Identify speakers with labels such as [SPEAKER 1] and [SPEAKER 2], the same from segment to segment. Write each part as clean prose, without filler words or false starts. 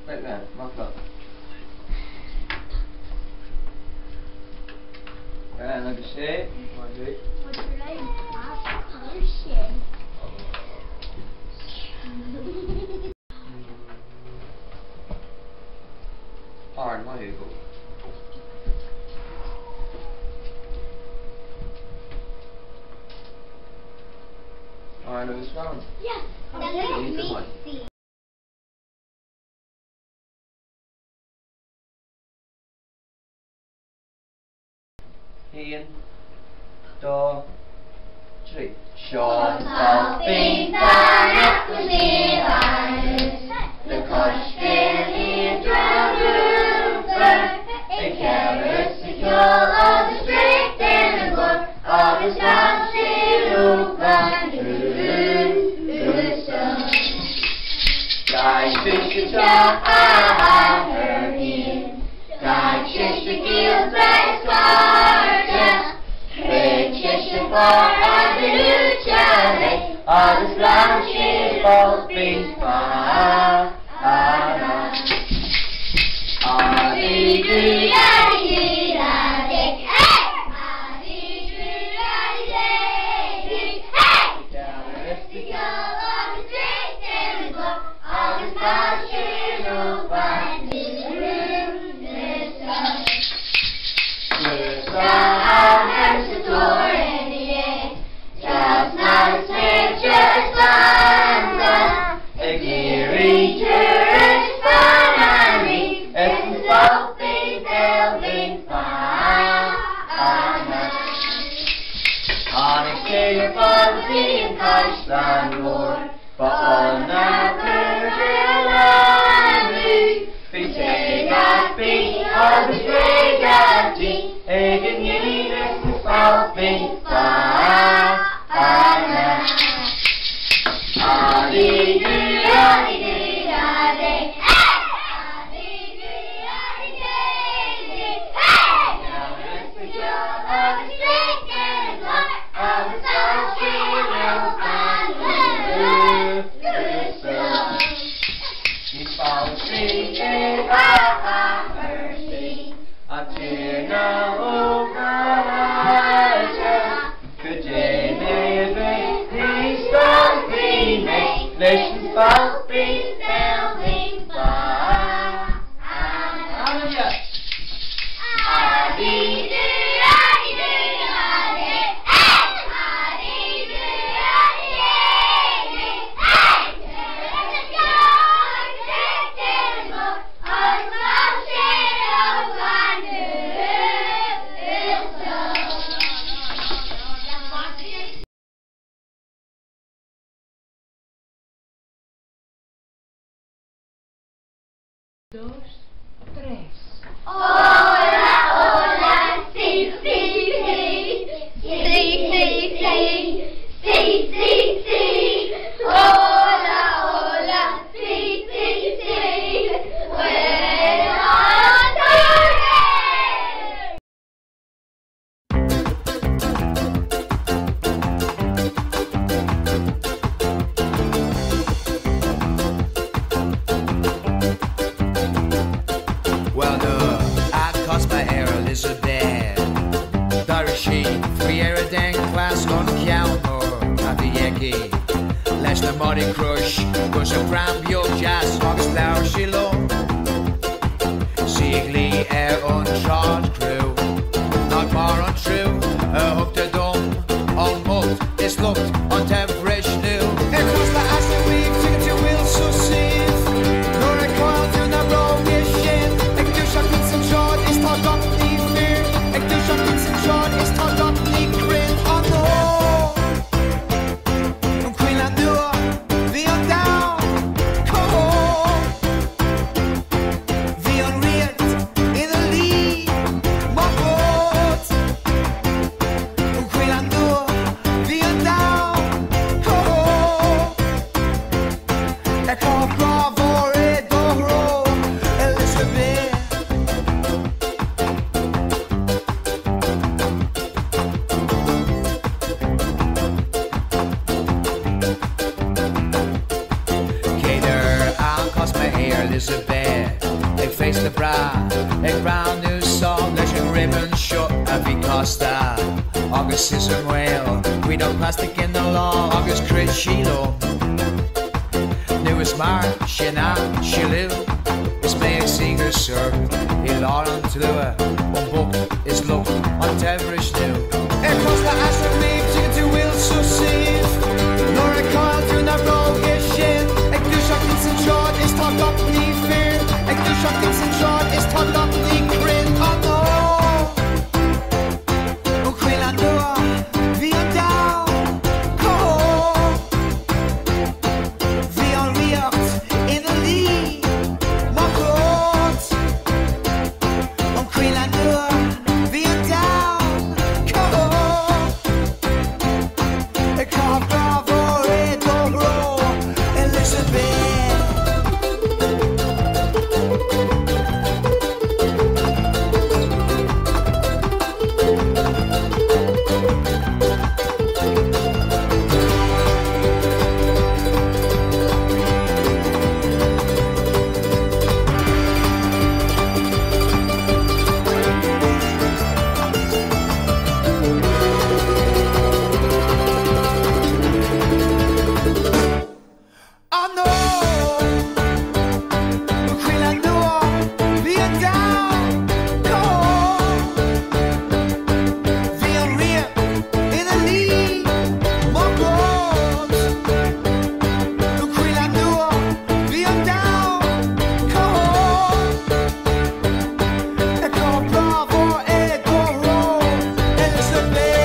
[SPEAKER 1] Right there, mark up. Like I say,
[SPEAKER 2] What's your name? Lucian.
[SPEAKER 1] Alright, now you go. Alright, now this round.
[SPEAKER 2] Yes.
[SPEAKER 1] Easy
[SPEAKER 2] Let
[SPEAKER 1] one.
[SPEAKER 2] me see.
[SPEAKER 1] En, två, tre.
[SPEAKER 3] Tjottaffintarna på snevarus, det korsben i drömrumper, en kärlek i kjol och det sträckten och går, och det stans i Europa USA.
[SPEAKER 1] Guy
[SPEAKER 3] Fiske tja, aha, hör in, Guy kyrste gilbert skarta, Kirchen for Hallelujah, alles Land steht voll Friedensfahrt. Halleluja, Halleluja, hey! Halleluja, Halleluja, hey! The girl of the street and the glow, alles Land steht auf ein
[SPEAKER 4] Ik feest de bra, ik bra nu song, dat je ribbon shot en wie Costa. August is een whale, we don't plastic in the law, August Chris Shilo. Nu is maar, Shina, Shilu, is mij ik zinger surf, il har en true, om bok is look, on teverish nu. Ik was de astronaut, zieken te wil zo zien, nor ik kan doen naar roge shit. Ik doe shock in zijn short, is talk up niet fear. Ik doe shock in zijn short, is talk up niet grin, oh no. Ook wil aan door, wie aan down, go. Wie aan react in de lead, maar goed. Ook wil aan door, wie aan down, go. Ik ga bravo, it don't roll, Elizabeth. Oh no, will I know, be a down, go. Feel real in the lead, more boats. Will I know, be a down, go. Echo Bravo, Echo Roll, Elizabeth.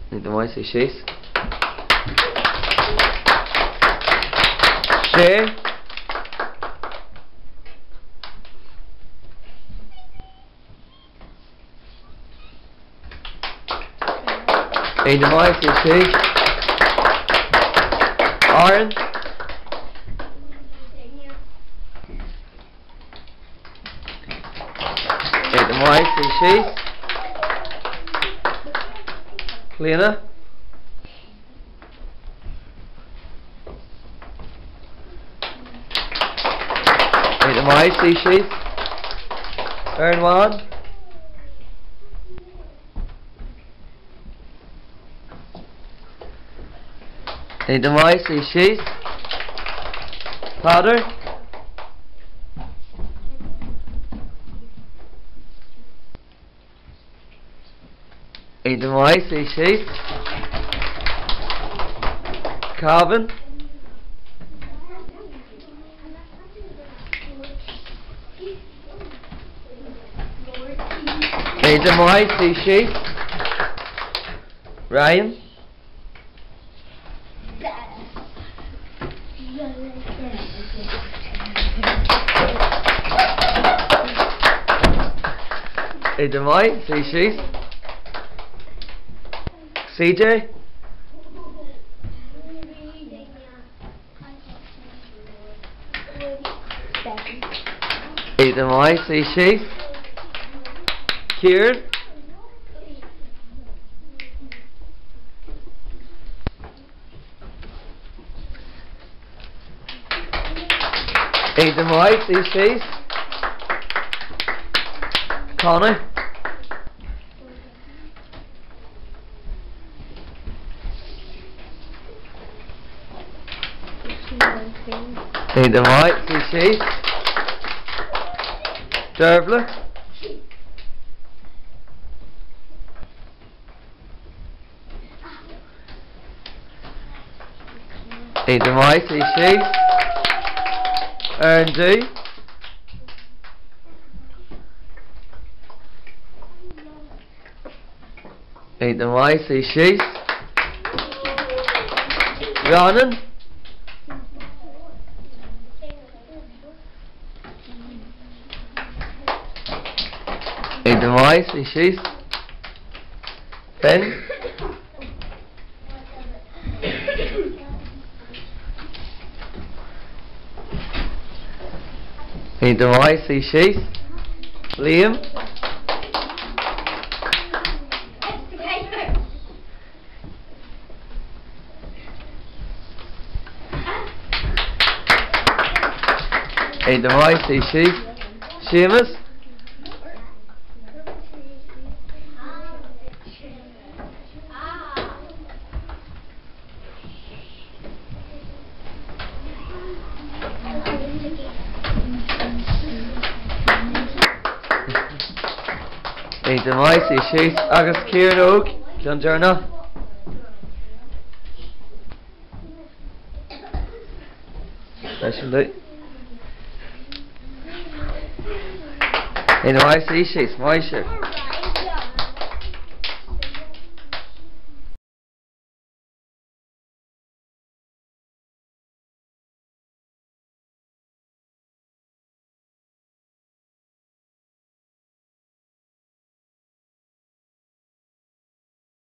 [SPEAKER 1] Então vai ser X. Share. Então vai ser X. Aaron. Então vai ser X. Lena. Wait, am I see sheath? Earn one. Wait, am I see sheath? Powder. Wait, am I see sheath? Carbon. Wait, am I see sheath? Ryan. Wait, am I see sheath? CJ? Wait, am I see sheath? Kieran? Wait, am I see sheath? Connor? Wait, am I see sheath? Dervler? Éidir mai sí sé. An dú. Éidir mai sí sé. Rhiannon. Éidir mai sí sé. Ben. Éidir mai sí sé. Liam. Éidir mai sí sé. Seamus. Éidir mai sí sé. Agus Kieran Oak. John Jarna. Éidir mai sí sé. Mai sé.